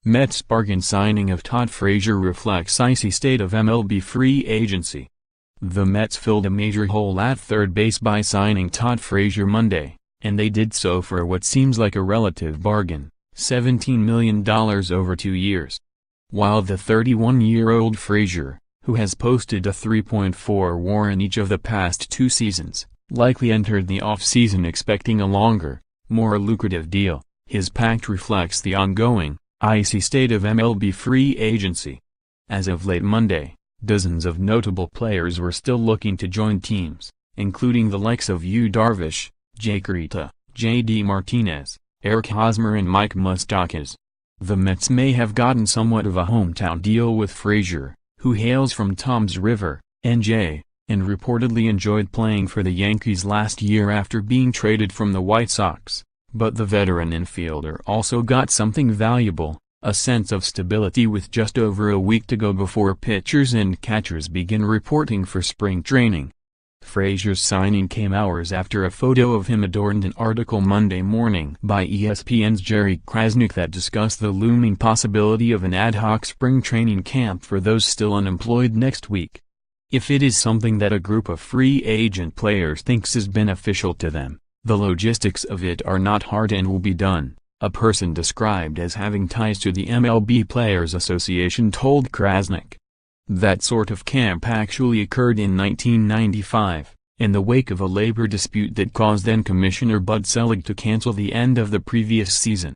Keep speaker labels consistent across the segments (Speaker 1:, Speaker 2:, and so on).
Speaker 1: Mets bargain signing of Todd Frazier reflects icy state of MLB free agency. The Mets filled a major hole at third base by signing Todd Frazier Monday, and they did so for what seems like a relative bargain, $17 million over 2 years. While the 31-year-old Frazier, who has posted a 3.4 WAR in each of the past 2 seasons, likely entered the offseason expecting a longer, more lucrative deal, his pact reflects the ongoing, icy state of MLB free agency. As of late Monday, dozens of notable players were still looking to join teams, including the likes of Yu Darvish, Arrieta, J.D. Martinez, Hosmer and Mike Moustakas. The Mets may have gotten somewhat of a hometown deal with Frazier, who hails from Toms River, NJ, and reportedly enjoyed playing for the Yankees last year after being traded from the White Sox. But the veteran infielder also got something valuable, a sense of stability with just over a week to go before pitchers and catchers begin reporting for spring training. Frazier's signing came hours after a photo of him adorned an article Monday morning by ESPN's Jerry Krasnick that discussed the looming possibility of an ad hoc spring training camp for those still unemployed next week. If it is something that a group of free agent players thinks is beneficial to them, the logistics of it are not hard and will be done, a person described as having ties to the MLB Players Association told Krasnick. That sort of camp actually occurred in 1995, in the wake of a labor dispute that caused then-Commissioner Bud Selig to cancel the end of the previous season.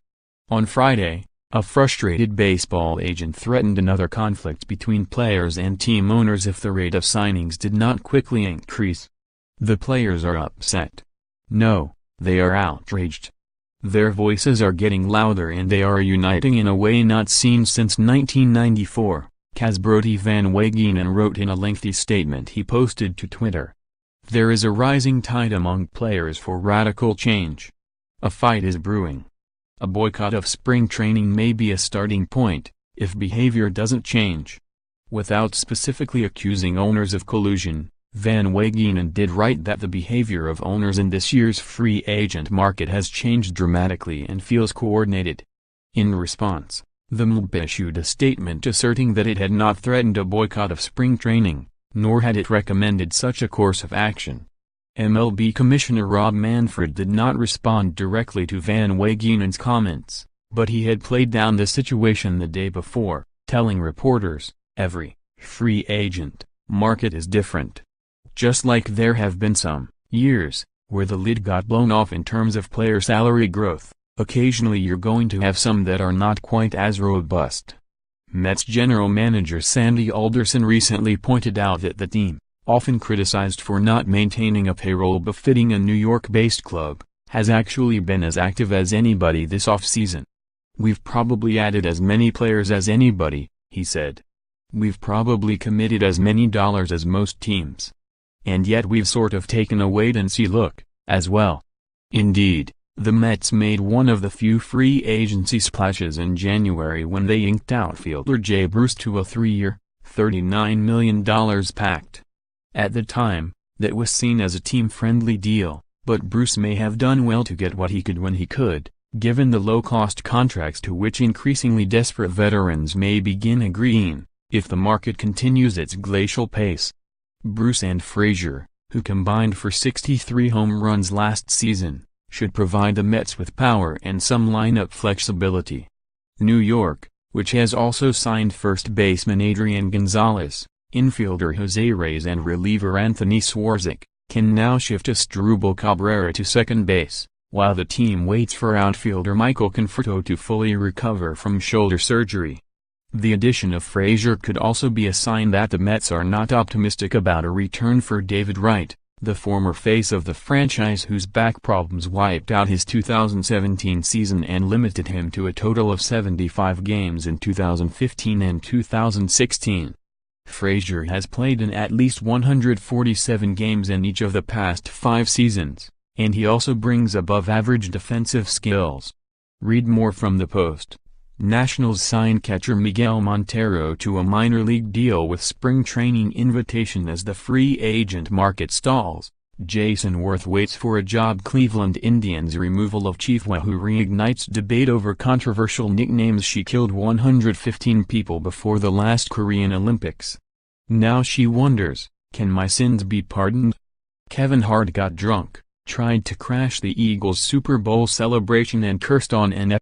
Speaker 1: On Friday, a frustrated baseball agent threatened another conflict between players and team owners if the rate of signings did not quickly increase. The players are upset. No, they are outraged. Their voices are getting louder and they are uniting in a way not seen since 1994, Casbrody Van Wegenen wrote in a lengthy statement he posted to Twitter. There is a rising tide among players for radical change. A fight is brewing. A boycott of spring training may be a starting point, if behavior doesn't change. Without specifically accusing owners of collusion, Van Wegenen did write that the behavior of owners in this year's free agent market has changed dramatically and feels coordinated. In response, the MLB issued a statement asserting that it had not threatened a boycott of spring training, nor had it recommended such a course of action. MLB Commissioner Rob Manfred did not respond directly to Van Wegenen's comments, but he had played down the situation the day before, telling reporters, "Every free agent market is different. Just like there have been some years where the lid got blown off in terms of player salary growth, occasionally you're going to have some that are not quite as robust." Mets general manager Sandy Alderson recently pointed out that the team, often criticized for not maintaining a payroll befitting a New York-based club, has actually been as active as anybody this offseason. "We've probably added as many players as anybody," he said. "We've probably committed as many dollars as most teams. And yet we've sort of taken a wait-and-see look, as well." Indeed, the Mets made one of the few free agency splashes in January when they inked outfielder Jay Bruce to a 3-year, $39 million pact. At the time, that was seen as a team-friendly deal, but Bruce may have done well to get what he could when he could, given the low-cost contracts to which increasingly desperate veterans may begin agreeing, if the market continues its glacial pace. Bruce and Frazier, who combined for 63 home runs last season, should provide the Mets with power and some lineup flexibility. New York, which has also signed first baseman Adrian Gonzalez, infielder Jose Reyes and reliever Anthony Swarzak, can now shift Asdrubal Cabrera to second base, while the team waits for outfielder Michael Conforto to fully recover from shoulder surgery. The addition of Frazier could also be a sign that the Mets are not optimistic about a return for David Wright, the former face of the franchise whose back problems wiped out his 2017 season and limited him to a total of 75 games in 2015 and 2016. Frazier has played in at least 147 games in each of the past 5 seasons, and he also brings above-average defensive skills. Read more from the Post. Nationals sign catcher Miguel Montero to a minor league deal with spring training invitation as the free agent market stalls. Jason Worth waits for a job. Cleveland Indians removal of Chief Wahoo reignites debate over controversial nicknames. She killed 115 people before the last Korean Olympics. Now she wonders, can my sins be pardoned? Kevin Hart got drunk, tried to crash the Eagles' Super Bowl celebration and cursed on an